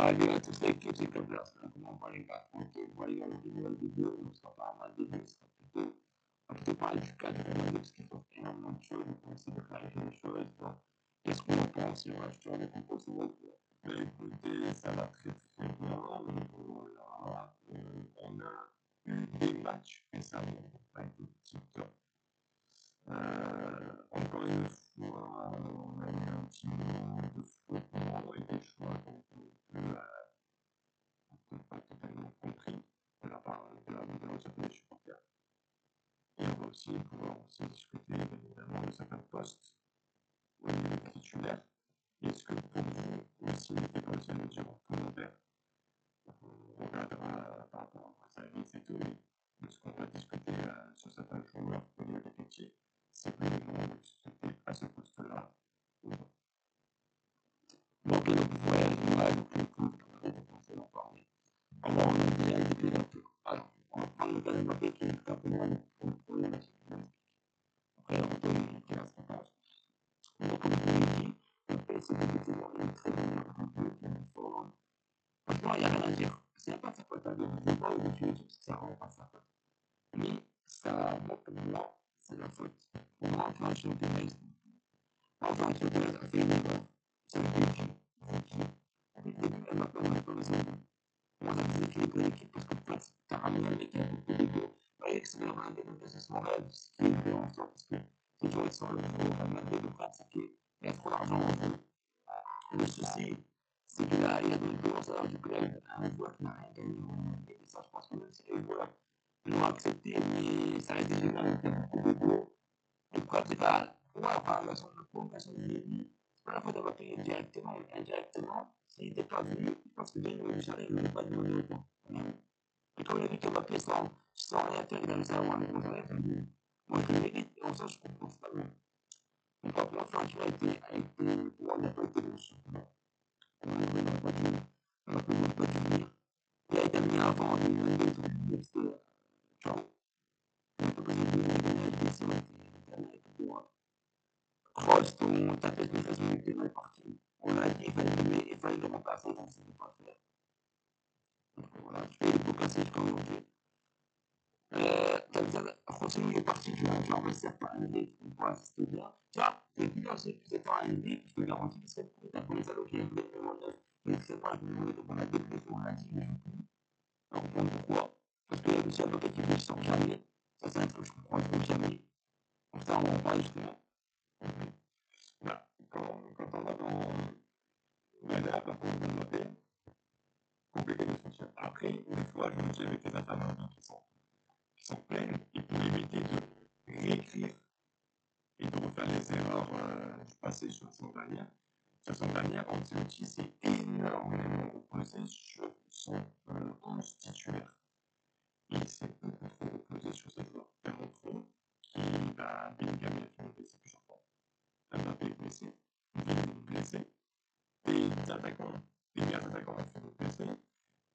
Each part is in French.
Allez à tous les critiques comme personne, comment on va les gars, tranquille, on va les gars, dans une nouvelle vidéo, on ne sera pas un mal de vues, on va plutôt parler du cadre de la parce qu'il faut énormément de choses, on va essayer de clarifier les choses, qu'est-ce qu'on en pense, et voilà, je te remets compos sur votre voix. Mais écoutez, ça va très très bien, voilà, on a eu des matchs récemment, avec le TikTok. Encore une fois, on a eu un petit moment de flottement et des choix qu'on peut pas totalement compris de la part de la majorité des supporters. Et on va aussi pouvoir aussi discuter bien évidemment de certains postes au niveau des titulaires. Est-ce que pour vous aussi, n'hésitez pas aussi à le dire en commentaire. On regardera par rapport à ça et c'est tout. De ce qu'on va discuter sur certains joueurs au niveau des métiers. C'est plus le moment de discuter à ce poste-là. Donc, voilà, l'image, on va en parler. Alors, on a déjà évoqué un peu. Alors, on va prendre le cas de Mbappé qui est un peu moins pour le problématique. Après, on peut éviter la séquence. Donc, comme je l'ai dit, le PSG est toujours une très bonne jeu qui est fort. Franchement, il n'y a rien à dire. C'est pas sa faute à deux. Je ne vais pas au-dessus parce que ça rend pas sa faute. Mais ça, bon, pour moi, c'est la faute. Pour moi, enfin, je suis enfin, je a fait une erreur. C'est le début. Avec le début, elle m'a pas raison. Moi, ça me disait qu'il est pour l'équipe parce que Platz, t'as ramené un mec qui a beaucoup d'ego. Et que c'est vraiment un des deux, c'est son rêve, ce qui est bien en soi, parce que c'est toujours sur le niveau, on a de pratiquer, il y a trop d'argent en jeu. Le souci, c'est qu'il a donné le gros salaire du club à un joueur qui n'a rien gagné. Et ça, je pense que même si les joueurs l'ont accepté, mais ça reste des joueurs qui ont beaucoup d'ego. Et pourquoi c'est pas, enfin, la son provocation du début, c'est pas la faute d'avoir payé directement, mais indirectement, s'il n'était pas venu, parce que bien, il n'aurait pas demandé autant. Et comme il a vu que Mbappé sans rien faire, il a réussi à avoir un gros salaire. Moi, je le mérite, et en ça, je comprends totalement. Donc, pour l'instant, il a été, on n'a pas été bon sur le on n'aurait pas dû venir. Il a été amené avant en 2022, c'était, tu vois, on n'a pas besoin de venir gagner avec des sortes, Kroos, ta tête de façon était mal partie. On l'a dit, il fallait le remplacer, donc c'était pas faire. Donc voilà, je fais beaucoup passer jusqu'à aujourd'hui. Rossini est parti du monde, genre, c'est pas un MVP, voilà, c'était bien. Tu vois, c'est pas un MVP, je te garantis qu'il serait pour les alloquer, il voulait vraiment neuf. Mais c'est pas on a des blessés, on l'a dit, mais je joue plus. Alors, on comprend pourquoi. Parce qu'il y a aussi un peu qui ne sort jamais. Ça, c'est un truc que je comprends, il ne faut jamais. Donc, ça, on va en parler justement. Voilà. Quand on va dans la performance de Mbappé, compléter les fonctions. Après, des fois, je me dis avec les informations qui sont pleines, il peut éviter de réécrire et de refaire les erreurs du passé sur la saison dernière. Sur la saison dernière, Ancelotti s'est énormément reposé sur son 11 titulaire. Il s'est beaucoup trop reposé sur ses joueurs Ferrotro, qui, Bellingham, il a fini blessé plusieurs fois. Mbappé blessé, Vini blessé, des attaquants, des meilleurs attaquants ont fini blessés,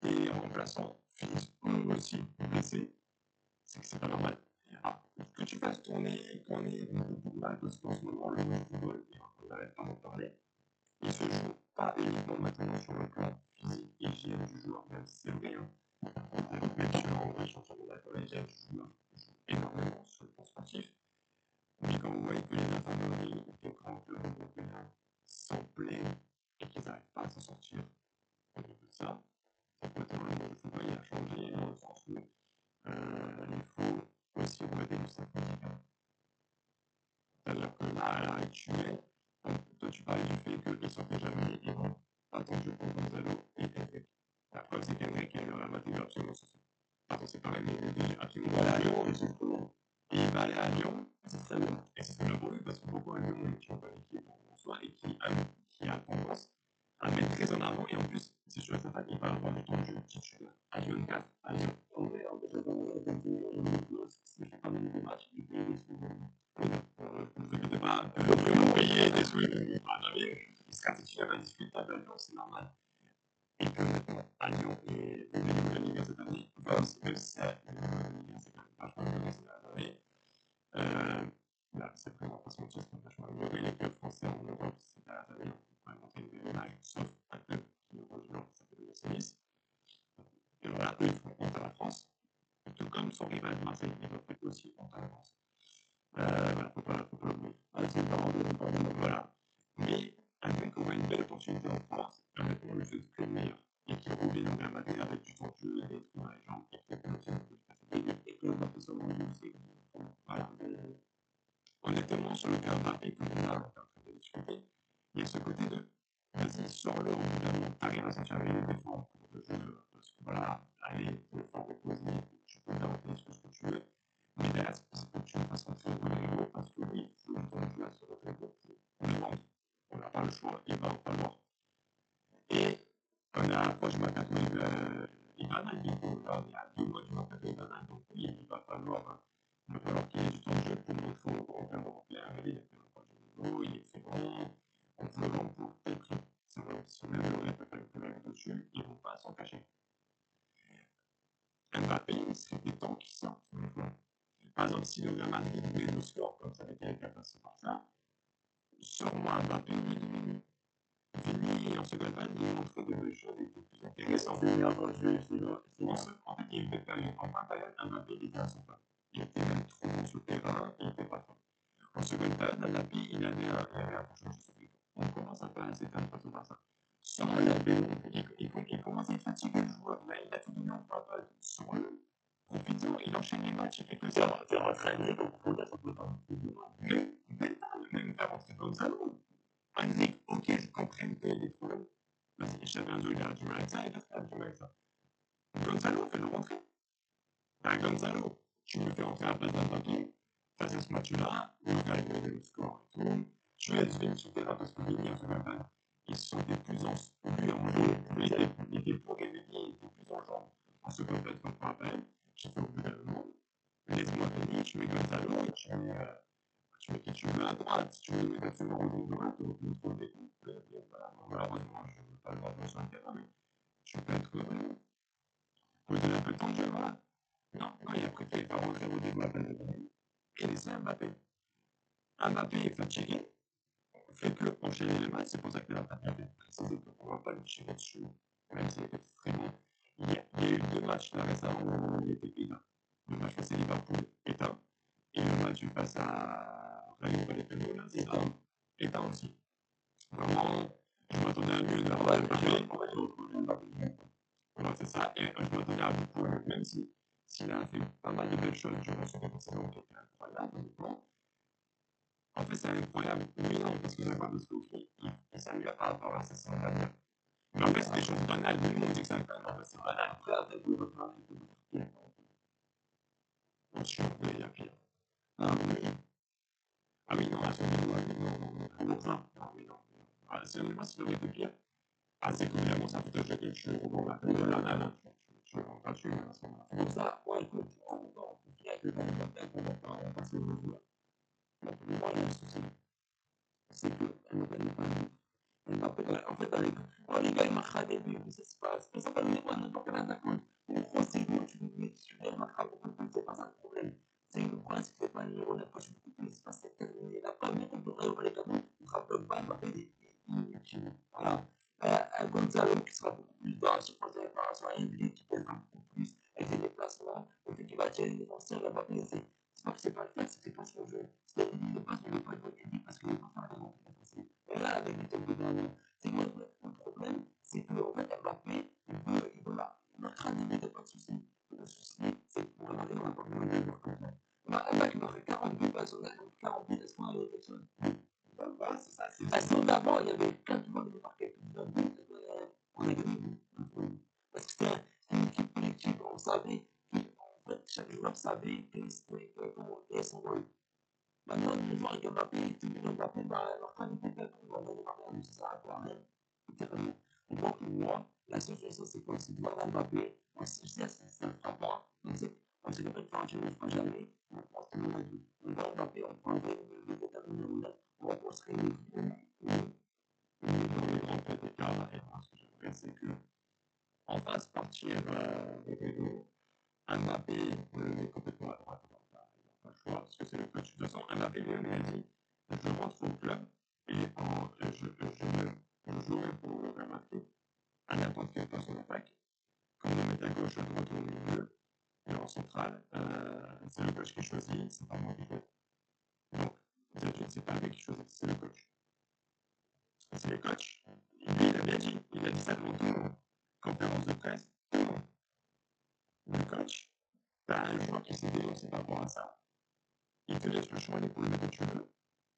et en remplaçant Fils aussi blessé, c'est que c'est pas normal. Ah, que tu fasses tourner beaucoup mal, parce qu'en ce moment, le football, on n'arrête pas d'en parler, il se joue pas uniquement maintenant sur le plan physique et hygiène du joueur, même si c'est vrai, même si on est championnat collégial du joueur joue énormément sur le plan sportif. Mais quand vous voyez que les infirmeries des grands clubs européens s'en plaignent et qu'ils n'arrivent pas à s'en sortir de ça, c'est peut-être le monde du football a changé dans le sens où il faut aussi regarder le staff médical. C'est-à-dire que là, à l'heure actuelle, toi tu parlais du fait qu'ils ne sortaient jamais et ont attendu pour Gonzalo et Henrik. La preuve, c'est qu'Henrik est le Mathieu absolument ce soir. Pardon, c'est pareil, mais il est absolument il va aller à Lyon, et c'est très bien. Et il va aller à Lyon, c'est très bien. Et c'est très bien pour lui parce que beaucoup à Lyon est une bonne équipe en soi et qui a tendance à mettre très en avant. Et en plus, c'est sûr et certain qu'il va avoir du temps de jeu titulaire à Lyon 4, à Lyon. On est en fait, si je fais pas même des matchs, du pays, ne vous inquiétez pas, vraiment payer des sous, il sera titulaire indiscutable à Lyon, c'est normal. Et que maintenant, à Lyon, et au niveau de la Ligue cette année, même si c'est quand même vachement amélioré ces dernières années, c'est vraiment pas se mentir, c'est vachement amélioré. Les clubs français en Europe ces dernières années ont vraiment montré une belle image, sauf un club qui est revenu, ça fait son rival de Marseille, il va faire aussi en avance. Voilà, faut pas l'oublier. C'est voilà. Mais un mec aura une belle opportunité en France, un mec aura le jeu de meilleur et qui revient au Real Madrid avec du temps de jeu, des trous dans les jambes, et peut-être une option et que Mbappé soit bon, voilà. Honnêtement, sur le cas Mbappé, comme on est en train de discuter, il y a ce côté de vas-y, sors-le au bout d'un moment, t'arrives à sortir avec les défenses pour le jeu, parce que voilà, allez, tu le fort reposer, tu peux t'arrêter sur ce que tu veux, mais derrière, c'est pour que tu me fasses rentrer au Rodrigo, parce que oui, il faut ton jeu à ce Rodrigo pour le vendre. On n'a pas le choix, il va en falloir. Et on a approché du mercato hivernal, du coup, là, il y a 2 mois du mercato hivernal, donc oui, il va falloir qu'il y ait du temps de jeu pour montrer aux clubs européens, il est très bon, il est très bon, on peut le vendre pour tel prix. C'est vrai, si même le Real peut faire le même dessus, ils ne vont pas s'en cacher. Mbappé, il serait des temps qui sortent. Par exemple, si le Real Madrid met le score comme ça avait été le cas passé par ça, sors-moi Mbappé, il diminue. Vini, en seconde balle, il montre de choses les plus intéressantes. En fait, il y a une belle période. En première période, Mbappé, il était à son top. Il était même trop bon sur le terrain, il était pas fort. En seconde période, Mbappé, il avait un franchement, je sais plus. On commence à faire un certain façon par ça. Sans Mbappé, il commence à être fatigué, le joueur. Il a tout donné en première période. Sans le profitant, il enchaîne les matchs, il fait que ça. Faire rentrer un comme pour dire ça peut pas. Même faire rentrer Gonzalo. Anzi, ok, je comprends qu'il y a des problèmes. Vas-y, chacun d'eux, il a du mal avec ça, et l'autre, il a du mal avec ça. Gonzalo, fais-le rentrer. Gonzalo, tu me fais rentrer à la place d'un papier, face à ce match-là, on va arriver le score et tout. Tu laisses Vini sur le terrain parce que Vini, en seconde balle, il se sentait plus en lui en jeu, il était pour gagner, il était plus en jambes. En seconde balle, comme je me rappelle, j'ai fait au bout d'un moment, laisse-moi Vini, tu mets Gonzalo, et tu mets qui tu veux à droite, tu veux mettre absolument au droite, au contrôle des coups. Malheureusement, je ne veux pas le voir sur le terrain, mais tu peux être faut donner un peu de temps de jeu, voilà. Non, il a préféré faire rentrer Rodrigo à la place de Vini et laisser Mbappé. Mbappé est fatigué, fait que enchaîner les matchs, c'est pour ça que la bien fait préciser qu'on ne va pas lui tirer dessus, même s'il était très bon. Il y a eu 2 matchs là récemment où il était éteint. Le match face à Liverpool, éteint. Et le match face à Rayo Vallecano, éteint aussi. Vraiment, je m'attendais à mieux de la part de Mbappé. Voilà, c'est ça. Et je m'attendais à beaucoup, même s'il a fait pas mal de belles choses durant son début de saison qui était incroyable, honnêtement. En fait, c'est incroyable. Mais non, parce que j'avais parce qu'il s'amuse par rapport à sa saison dernière. Mais en fait, c'est des choses banales. Tout le monde dit que c'est incroyable. C'est banal. Après, vous le parlez, vous le faites. Attention, il y a pire. Ah oui. Ah oui, non, absolument. Non, oui, non. Ah, c'est moi, c'est le pire. Ah, c'est qu'évidemment, ça peut être que tu rebonds la tête de la nana. Tu ne pas tuer à ce moment-là. C'est pour ça, ouais, écoute, on va passer au joueur. Moi, le souci, c'est que Mbappé n'est pas Mbappé, en fait, les gars, il marquera des buts, c'est pas ça, pas n'importe quel attaquant. Le gros, c'est lui, tu le mets, il marquera beaucoup de buts, c'est pas ça le problème. C'est le problème, c'est que c'est pas un numéro 9, je beaucoup plus, c'est pas c'est terminé. La première, on devrait ouvrir les canons, on frappe le bas, Mbappé, il est inutile. Voilà. Un Gonzalo qui sera beaucoup plus dans la surface de réparation, un Henry qui pèsera beaucoup plus avec ses déplacements, le fait qu'il va tirer les défenseurs, Mbappé, c'est pas que c'est pas le fait, c'est pas son jeu. C'est il ne passe pas de Henry parce qu'il ne peut pas faire des remontées défensives. Et là, avec les têtes de dernier, c'est moi le problème, c'est que en fait, Mbappé, il veut marquer un limite, il n'y a pas de souci. Le souci, c'est que pour Mbappé, on n'a pas besoin de joueurs comme ça. Un mec qui marque 40 buts, 40 buts, est-ce qu'on a quelque chose? Voilà, c'est ça. La saison d'avant, il y avait plein de joueurs qui marquaient plus de 20 buts. On a gagné. Parce que c'était une équipe collective. On savait que en fait, chaque joueur savait quel était son rôle. Maintenant, les joueurs avec Mbappé, tout le monde Mbappé, leur qualité d'être, on va gagner Mbappé, ça sert à quoi? Rien. Littéralement. Donc, moi, la seule chose, c'est quoi? C'est de voir Mbappé. Moi, si je sais, ça ne fera pas. On sait que peut-être faire, je ne le ferai jamais. On pense que l'on a dit. On va Mbappé, on prend le détail numéro 9. On va construire dans les grands cas d'écart. Et moi, ce que j'aimerais, c'est que on fasse partir Mbappé complètement à droite. Il n'a pas le choix, parce que c'est le coach. De toute façon, Mbappé lui-même a dit je rentre au club et je jouerai pour le Real Madrid à n'importe quel poste en attaque. Comme on met à gauche, à droite ou au milieu, et en centrale. c'est le coach qui choisit, c'est pas moi qui choisis. Donc, d'habitude, c'est pas lui qui choisit, c'est le coach. C'est le coach. Lui, il a bien dit, il a dit ça devant tout le monde. Conférence de presse, tout le monde. Le coach, t'as un joueur qui s'est dénoncé par rapport à ça. Il te laisse le choix des poules que tu veux.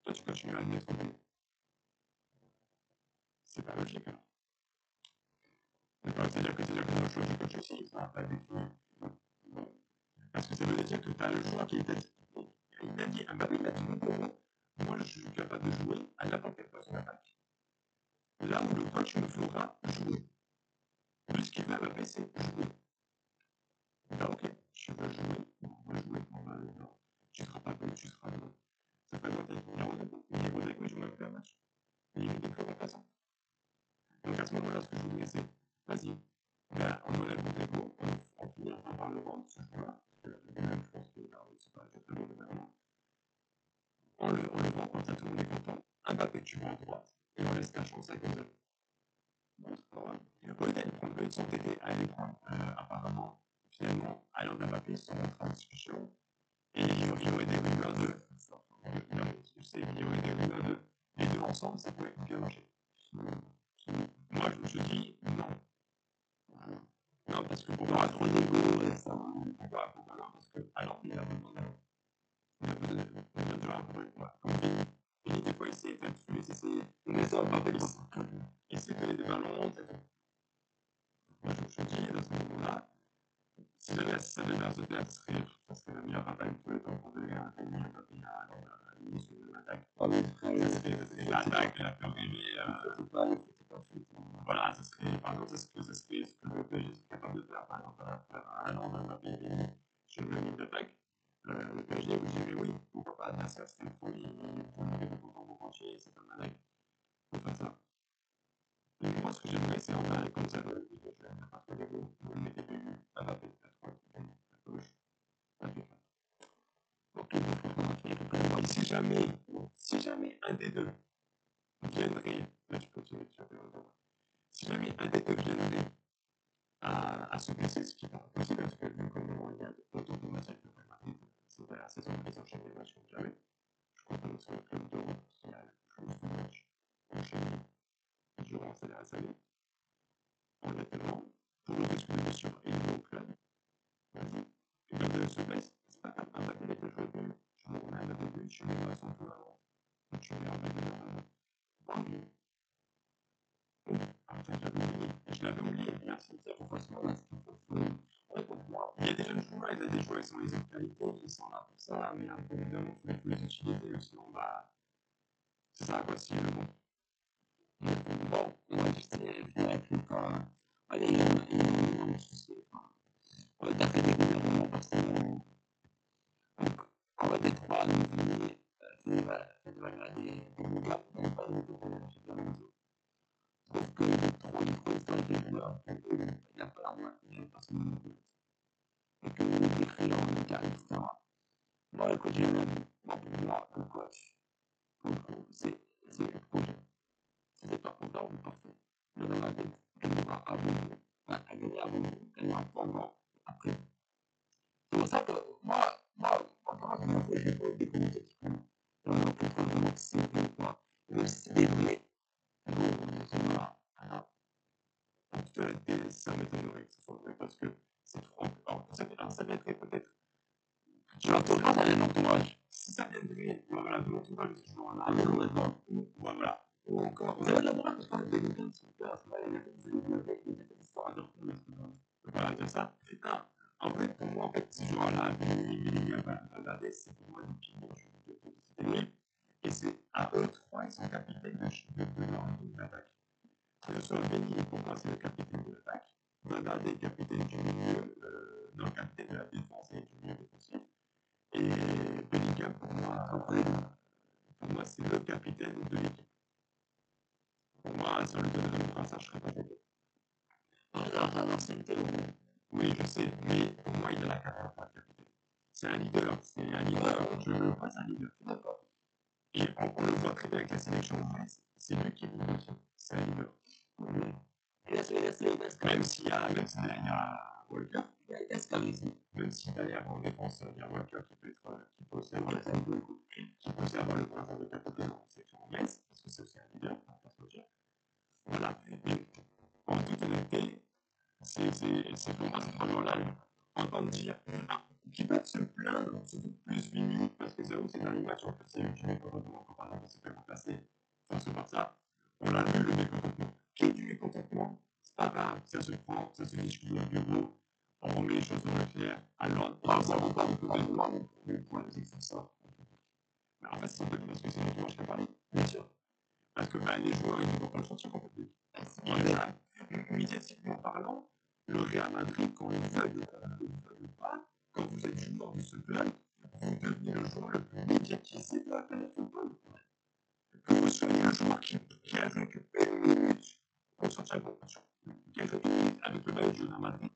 Toi, tu continues à le mettre au bout. C'est pas logique, alors. C'est-à-dire que le choix du coach aussi, ça n'a pas défini. Parce que ça veut dire que tu as le joueur qui est il a dit, Mbappé, il a dit, moi, je suis capable de jouer à n'importe quel poste d'attaque. Là où le coach me fera jouer. Lui, ce qu'il veut, Mbappé, c'est jouer. Bah, ok, tu veux jouer, on va jouer, non. Tu seras pas comme tu seras. Ça fait longtemps qu'il est rodé, mais je m'en fais un match. Il est des fois remplaçant. Donc à ce moment-là, ce que je vous dis, c'est, vas-y, ben, on enlève mon défaut, on finit par le vendre, ce joueur-là. Parce que même, je pense que c'est pas très bon gouvernement. On le vend comme ça, tout le monde est content. Mbappé, tu vas à droite, et on laisse ta chance à Gonzalo. Le Golden prend le son TT à aller prendre, apparemment, finalement, alors Mbappé, ils sont en discussion. Et il y aurait des rumeurs de. Non, tu sais, il y aurait des rumeurs de. Les deux ensemble, ça pourrait bien marcher. Moi, je me suis dit non. Non, parce que pour moi, trop d'égo, et ça. Pourquoi non, parce que. Alors, il a besoin de jouer un peu. Comme Vini, des fois, il s'est fait tuer, mais ça va pas il s'est donné des ballons, moi, je me suis dit, dans ce moment-là, si jamais ça devait se faire, ça serait la meilleure attaque de tous les temps pour donner un Vini, Mbappé à l'initie sur une attaque. Ça serait l'attaque la plus rêvée. Voilà, ça serait, par exemple, ça serait ce que le PSG serait capable de faire, par exemple, à un an de Mbappé et Vini sur une ligne d'attaque. Le PSG, vous direz oui, pourquoi pas, Nasser, c'était le premier, vous l'avez de content pour entier, c'est un attaque. Faut faire ça. Et moi, ce que j'aimerais, c'est en faire avec Gonzalo, et que je n'ai pas fait les mots, vous le mettez début, à Mbappé, à droite, à gauche, impeccable. Ok, donc si jamais un des deux viendrait, là tu continues, tu vas si jamais un des deux viendrait à se blesser, ce qui n'est pas possible, parce que vu comment il y a autant de matchs avec le Real Madrid, c'est la saison où ils enchaînent les matchs comme jamais. Je crois que c'est le club d'Europe qui a le plus de matchs enchaînés durant ces dernières années. Honnêtement, pour le risque de blessure et le club, vas-y, et quand il se blesse, c'est pas grave, un paquet avec le joueur de but, tu me remets un début, tu mets pas son tour avant, tu mets un début avant. Enfin, je l'avais oublié, merci, c'est pour ça il y a des jeunes joueurs, il y a des joueurs, ils ont les autres qualités, ils sont là pour ça, mais évidemment, il faut les utiliser, sinon, bah, c'est ça, quoi, si le bon. Bon, moi, je dirais que quand, allez, il y a un souci, d'après des gouvernements, parce que, donc, on va peut-être pas nous venir, des médias, mais pas des gouvernements. Sauf que il est trop historique des joueurs, il n'y a pas la moindre, il n'y a pas ce moment et que les clients, les cas, etc. Bon, le coach, pour moi, le coach, c'est le projet. Si c'est pas content, vous partez. Mais dans la tête, elle aura avant vous, elle gagner avant vous, elle aura pendant, après. C'est pour ça que moi, j'ai pas des commentaires qui prennent. On a pu prendre vraiment que c'est quoi. Même si c'est des vrais, bon, c'est voilà. En toute honnêteté, ça m'étonnerait que ce soit vrai parce que c'est trop. Alors, ça viendrait peut-être. Tu l'entourage, elle est l'entourage. Si ça viendrait voilà, de l'entourage de ce joueur-là, maintenant, voilà. Ou encore, vous avez de la droite, parce qu'on a des gens qui sont super, c'est pas les mecs, vous avez des histoires à dire. Voilà, dire ça. En fait, pour moi, en fait, ce joueur-là, Valverde, c'est pour moi le pilier de l'équipe. Et c'est à eux trois, ils sont capitaines de leur attaque. Sur Vini, pour moi, c'est le capitaine de l'attaque. Valverde est capitaine du milieu, non, capitaine de la défense et du milieu défensif. Et Bellingham, pour moi, c'est le capitaine de l'équipe. Pour moi, si on lui donnerait le brassard, je serais pas choqué. Non, c'est une théorie. Oui, je sais, mais pour moi, il a la capacité de capitaine. C'est un leader, je veux pas, c'est un leader. D'accord. Et on le voit très bien avec la sélection anglaise. C'est lui qui est leader, c'est un leader. Même s'il y a, Walker, il y a ce charisme. Même si derrière en défense, il y a Walker qui peut aussi avoir le point de capitaine en section anglaise, parce que c'est aussi un leader, on va pas se mentir. Voilà. Mais en toute honnêteté, c'est pour moi, c'est vraiment là, entendre dire qui peuvent se plaindre, surtout plus Vini, parce que c'est aussi dans les matchs, en fait, c'est lui qui met pas par exemple, c'est pas remplacé face au Barça. On l'a vu, le mécontentement. Qui est du mécontentement, c'est pas grave, ça se prend, ça se discute au bureau, on remet les choses dans le clair. Alors, ça vaut pas beaucoup de voir le point de vue ça. Mais en fait, c'est pas parce que c'est l'entourage qui a parlé, bien sûr. Parce que les joueurs, ils ne vont pas le sortir complètement. Médiatiquement parlant, le Real Madrid, quand il veuille pas, quand vous êtes joueur de ce club, vous devenez le joueur le plus médiatisé de la planète football. Que vous soyez le joueur qui a joué que une minute pour sortir de voiture, qui a joué une minute avec le maillot du Real Madrid,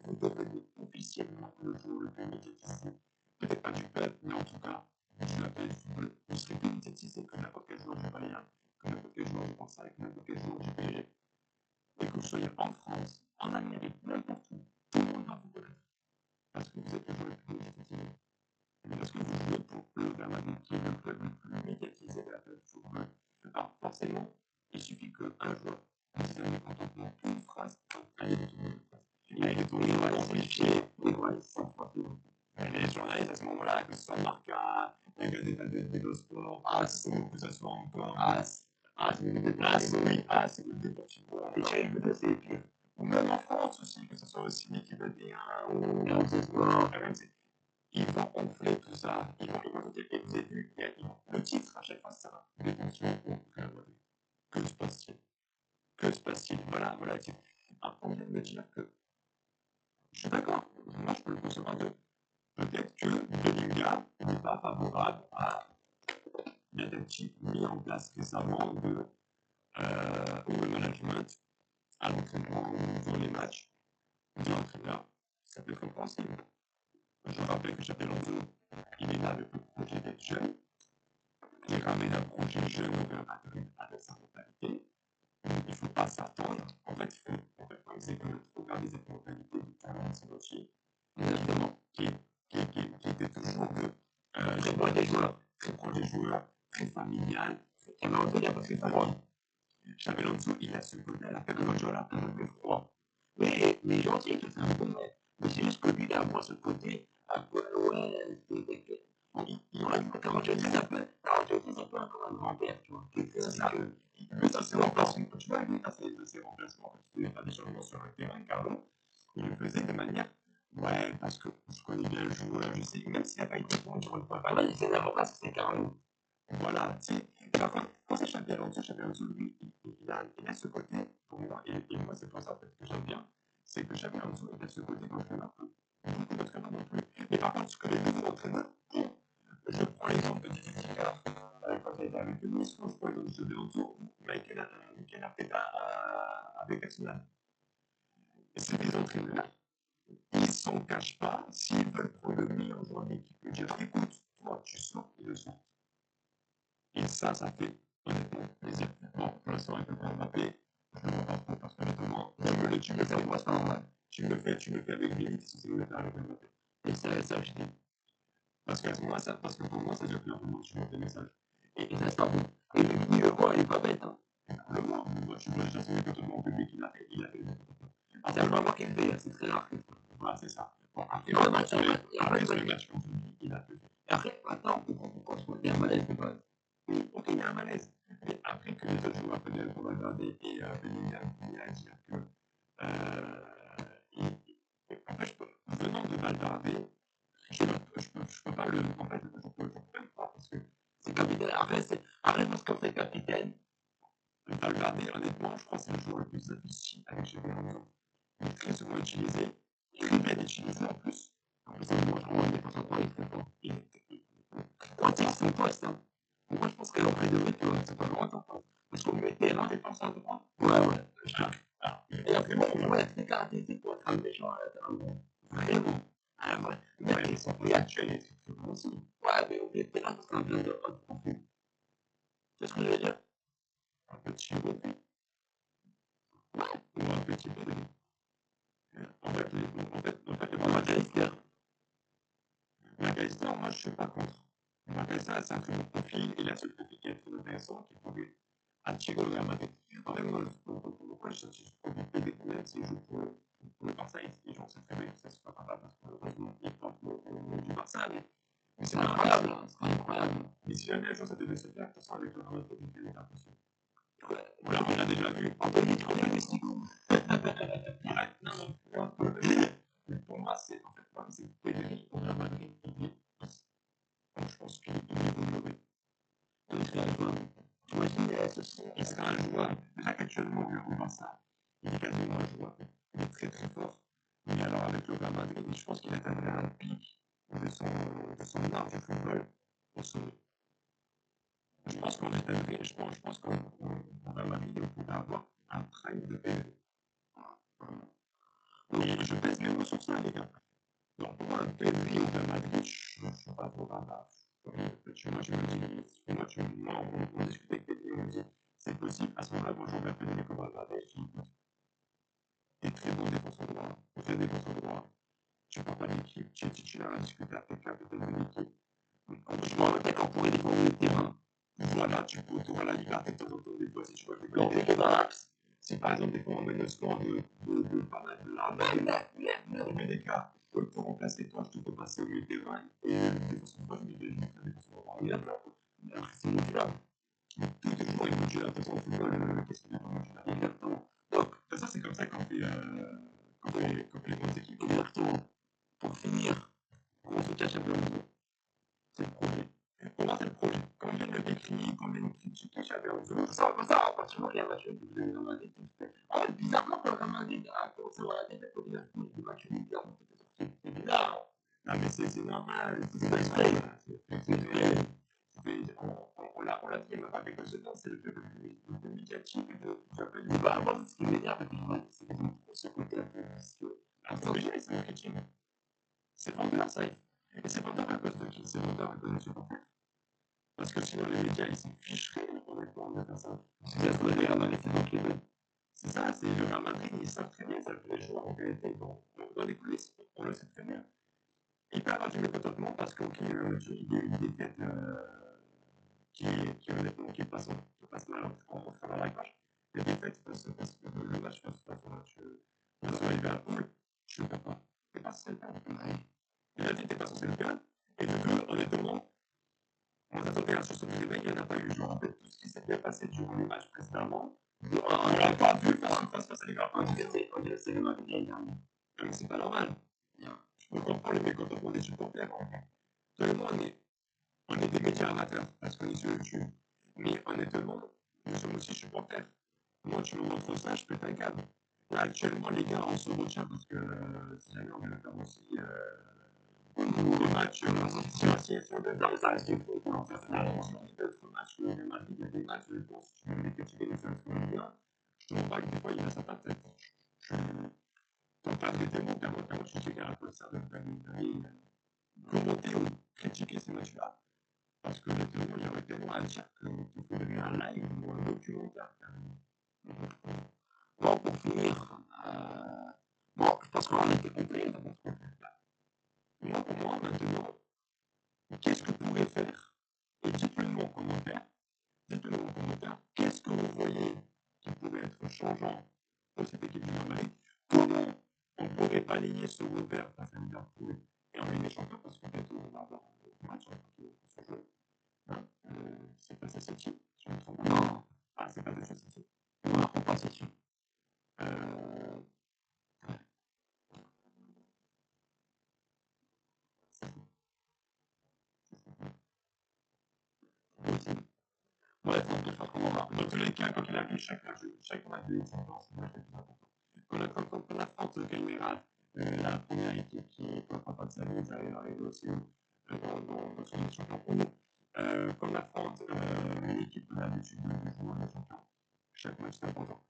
vous devenez officiellement le joueur le plus médiatisé. Peut-être pas du peuple, mais en tout cas, de la planète football. Vous serez plus médiatisé que n'importe quel joueur du Bayern, que n'importe quel joueur du Barça, que n'importe quel joueur du PSG. Et que vous soyez en France, en Amérique, n'importe où, tout le monde va vous connaître. Parce que vous êtes le joueur le plus médiatisé. Parce que vous jouez pour le Real Madrid, qui est le club le plus médiatisé de la planète football. Alors forcément, il suffit qu'un joueur dise un mécontentement, une phrase, allez détourner une phrase. Il a détourné, on va l'amplifier, et voilà, c'est ça, forcément. Les journalistes à ce moment-là, que ce soit Marca, la Gazeta dello Sport, AS, que ce soit encore AS, oui, c'est le Deportivo, c'est pire. Ou même en France aussi, que ce soit aussi l'équipe de D1 ou RMC Sport, RMC. Ils vont enfler tout ça, ils vont dire, et vous avez vu, le titre à chaque fois, c'est ça. Détention au Real Madrid. Que se passe-t-il? Que se passe-t-il? Voilà le titre. Après, on vient de me dire que je suis d'accord, moi je peux le concevoir de peut-être que Bellingham n'est pas favorable à il y a des types mis en place récemment au management, à l'entraînement ou dans les matchs de l'entraîneur. Ça peut être compréhensible. Je rappelle que Xabi Alonso, il est là avec le projet d'être jeune. Il ramène un projet jeune au Real Madrid avec sa mentalité. Il ne faut pas s'attendre. En fait, il faut essayer de regarder cette mentalité de Carlo Ancelotti, évidemment, qui était toujours très proche des joueurs, très familial. Et ben, on peut dire très famille. Xabi Alonso, il a ce côté à la Pep Guardiola, un peu froid. Mais gentil, c'est un peu vrai. Mais c'est juste que lui, il a moins ce côté un peu à l'ouest. Il aurait dû, comment je dis, un peu comme un grand-père, tu vois. C'est ça. Mais ça, c'est remplacement. Tu vois, lui, ça, c'est remplacement. Quand tu fais des changements sur le terrain, Carlo, il le faisait de manière. Ouais, parce que je connais bien le joueur, je sais, même s'il n'a pas été bon, tu ne vois pas. Il s'est d'abord parce que c'est Carlo. Voilà, tu sais. Quand c'est Xabi Alonso, lui, il a ce côté, pour moi, et moi, c'est pour ça peut-être que j'aime bien, c'est que Xabi Alonso, il a ce côté d'entraîneur. Beaucoup d'entraîneurs non plus. Mais par contre, ce que les nouveaux entraîneurs ont, je prends l'exemple de Didier Ticard, quand il était avec Nice, je prends l'exemple de Xabi Alonso, Michael Arteta avec Arsenal. Et c'est des entraîneurs, ils ne s'en cachent pas, s'ils veulent prendre le meilleur joueur de l'équipe, lui dire, écoute, toi, tu sors, ils le sortent. Et ça fait honnêtement plaisir. Bon, pour l'instant, avec le Mbappé, je ne le vois pas trop parce qu'honnêtement, tu me le fais en passant, tu me le fais avec Vini, tu sais, le faire avec Mbappé. Et ça, je dis. Parce qu'à ce moment-là, parce que pour moi, ça veut dire que tu m'envoies des messages. Et ça, c'est pas bon. Et Vini, le voit, il est pas bête. Hein. Le voit, tu vois déjà son mécontentement que le mec, il a fait le mécontentement. Ah, ça, je vois qu'il le fait, c'est très rare. Voilà, c'est ça. Bon, après, le match contre lui, il a fait. Et après, attends, on pense qu'il y a un malaise de base. Ok, il y a un malaise. Mais après que les autres joueurs appelaient le Valverde et Bellingham venaient à dire que en fait, venant de Valverde, je peux pas le en fait, je peux même pas parce que c'est capitaine. Arrête parce qu'on fait capitaine. Valverde, honnêtement, je crois que c'est le joueur le plus investi avec Xabi Alonso. Il est très souvent utilisé, très bien utilisé en plus. En plus, c'est vraiment un défenseur très fort. Quand c'est son poste, hein. Moi, je pense que l'entrée de météo, c'est pas loin, parce qu'on mettait l'un défenseur droit. Ouais. Et après, bon, on va être caractéristique pour être un méchant latéralement. Vraiment. Ouais. Mais son prix actuel est très bon aussi. Ouais, mais on était là parce qu'on vient de haute profil. C'est ce que je veux dire. Un petit Rodri. Ouais. Ou un petit Rodri. En fait, moi, je ne suis pas contre. Après, ça, c'est un très bon profil. Et là, ce profil qui est très intéressant, qui pourrait attirer le Real Madrid. En fait, moi, pourquoi je cherche ce profil même si je joue pour le Barça, et les gens savent très bien que ça ne se fera pas parce que malheureusement, il porte le nom du Barça. Mais c'est incroyable, hein, c'est incroyable. Mais si jamais un jour ça devait se faire, ça sera avec le Real Madrid, c'est impossible. Ouais, on l'a déjà vu. On peut vite revenir les sticos. Direct, non, non. Pour moi, c'est en fait, c'est Pedri au Real Madrid. Donc, je pense qu'il évoluerait. Il serait un joueur. Tu vois, il serait un joueur. Déjà qu'actuellement, au Barça, il est quasiment un joueur. Il est très très fort. Mais alors, avec le Real Madrid, je pense qu'il atteindrait un pic de son art du football au sommet. Je pense qu'on atteindrait, je pense qu'on Real Madrid, on pourrait avoir un prime de PV. Oui, je pèse mes mots sur ça, les gars. Donc, pour moi, PV au Real Madrid, je ne suis pas favorable à. Moi, je me dis, on discute avec PV, on me dit, c'est possible. À ce moment-là, moi, je regarde PV comme un Madrid, je dis, écoute, t'es très bon défenseur droit, très défenseur droit. Tu pars pas d'équipe, tu es titulaire à discuter avec le capitaine de l'équipe. Je m'en rappelle, on pourrait défendre le terrain. Voilà, tu peux avoir la liberté de temps en temps, des fois, si tu vois que les max. Si par exemple, des fois, on met le score de pas mal de l'arbre, de Medeka, pour remplacer toi, je te fais passer au milieu de terrain. Et des fois, c'est pas je me dis, après, c'est modulable. Tout est toujours modulable, de toute façon, au football, qu'est-ce qu'il y a dans le modulable? Exactement. Donc, ça, c'est comme ça qu'on fait les bonnes équipes. Exactement. Pour finir, on se cache un peu le c'est le projet. Pour moi, c'est le projet. Quand on vient de le décrire, quand on vient de critiquer Xabi Alonso, ça, à partir du moment où il y a un match de Real Madrid, en fait, bizarrement, quand le Real Madrid a commencé à avoir la tête à Liverpool, il match bizarrement, c'est bizarre. Non, mais c'est normal, c'est exprès. C'est exprès. On l'a dit, il n'y a pas quelque chose dans c'est le peu de médiatique, de bah, moi, ce qui m'énerve, c'est ce côté un peu vicieux. Alors, c'est original, c'est marketing. C'est vendeur, ça. Et c'est vendeur à cause de qui? C'est vendeur à cause des supporters. Parce que sinon, les médias, ils s'en ficheraient, honnêtement, de faire ça. C'est ça ce que les Real Madrid fait dans les deux. C'est ça, c'est le Real Madrid, ils savent très bien, ça que les joueurs en réalité, dans les coulisses, on le sait très bien. Ils perdent du mécontentement parce qu'il y a une défaite qui honnêtement, qui passe mal en travers la page. Les défaites, parce que le match passe au match. Face à Liverpool, je ne peux pas. C'est pas celle-là. Il a dit que t'es pas censé le perdre. Et de deux, honnêtement, moi, j'attendais un sursaut du réveil, il n'y en a pas eu. Je me rappelle tout ce qui s'est bien passé durant les matchs précédemment. On l'a pas vu face à Liverpool. On dirait que c'est le match de l'année dernière. Mais c'est pas normal. Je peux comprendre les mécontentements des supporters. Toi et moi, on est des médias amateurs parce qu'on est sur YouTube. Mais honnêtement, nous sommes aussi supporters. Moi, tu me montres ça, je pète un câble. Là, actuellement, les gars, on se retient parce que si jamais on veut le faire aussi. Le match, si on devait ça reste du foot, on fait d'autres matchs, le match, il y a des matchs, je pense, si tu veux les critiquer, les seuls qu'on bien, je te montre que des fois, il a sa tête. Ton père était mon père, quand je dis qu'à quoi ça de commenter ou critiquer ces matchs-là. Parce que honnêtement, il y aurait tellement à dire qu'il faudrait un live ou un documentaire. Bon, pour finir, bon, je pense qu'on a été complet. Moi, pour moi, maintenant, qu'est-ce que pourrait faire? Et dites-le nous en commentaire. Dites-le nous en commentaire. Qu'est-ce que vous voyez qui pourrait être changeant pour cette équipe du Real Madrid? Comment on pourrait balayer ce revers face à Liverpool et en Ligue des Champions? Parce que bientôt, on va avoir un match pour ce jeu. C'est pas ça, City. Je me trompe. Non. Ah, c'est pas ça, City. Non, on pas City. Possible. Bref, on peut faire comment on va. Dans tous les cas, quand il arrive, chaque match de Ligue des Champions, c'est le match le plus important. Quand on affronte Cagliari, la première équipe qui ne prend pas de sa vie, ça arrive aussi dans son Ligue des Champions pour nous. Qu'on affronte une équipe qu'on a l'habitude de jouer en Ligue des Champions. Chaque match est important.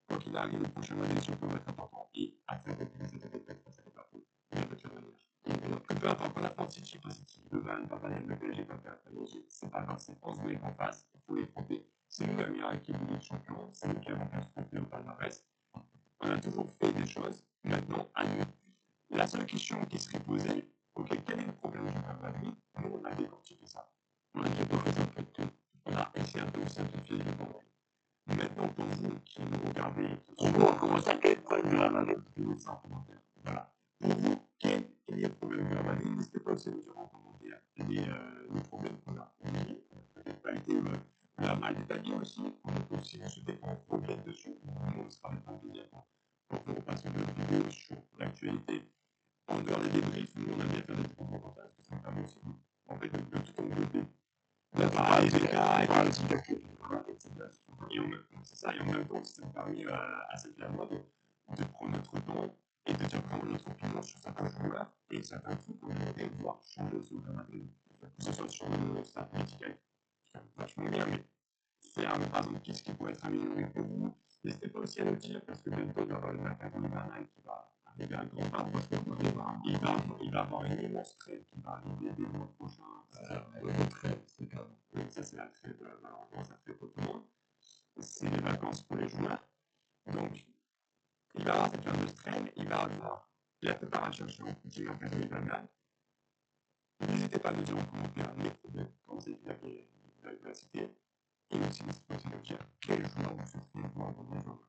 Quoi qu'il arrive, le prochain match des champions va être important. Et à faire reculer cette défaite face à Liverpool, il va te revenir. Et peu importe qu'on affronte City, pas City, le Bayern, pas Bayern, le PSG, pas PSG, c'est pas grave, c'est 11 mecs en face, il faut les tromper. C'est nous la meilleure équipe de Ligue des Champions, c'est nous qui avons fait ce trophée au palmarès. On a toujours fait des choses. Maintenant, à nous. La seule question qui serait posée, ok, quel est le problème du Real Madrid? décortiquer ça. On a catégorisé un peu de tout. On a essayé un peu de simplifier les bandes. Maintenant, pour vous qui nous regardez, on voit comment ça quel problème de la maladie, vous mettez ça en commentaire. Voilà. Pour vous, quel est le problème de la maladie? N'hésitez pas aussi à nous dire en commentaire les problèmes qu'on a. Peut-être pas été la mal détaillé aussi. On peut aussi nous souhaiter qu'on revienne dessus. On sera avec un plaisir pour vous repasser une vidéo sur l'actualité. En dehors des débriefs, nous on aime bien faire des petits commentaires parce que ça me permet aussi en fait, de tout englober. D'avoir les écarts, et voilà, c'est ça, et en même temps, ça me permet à cette période de prendre notre temps et de dire vraiment notre opinion sur certains joueurs et certains trucs qu'on aimerait voir changer sur le Madrid. Que ce soit sur le staff médical, qui est vachement bien, mais faire par exemple qu'est-ce qui pourrait être amélioré pour vous. N'hésitez pas aussi à le dire parce que bientôt il y aura le mercato hivernal qui va arriver à grands pas. Il va avoir une immense trêve qui va arriver dès le mois prochain. Une trêve, c'est clair. Oui, ça c'est la trêve, malheureusement ça fait pour tout le monde. C'est les vacances pour les joueurs. Donc il va avoir cette fameuse trêve, il va avoir la préparation sur du mercato hivernal. N'hésitez pas à nous dire en commentaire les problèmes quand vous avez la cité. Et aussi n'hésitez pas à nous dire quel joueur vous souhaitez voir dans les joueurs.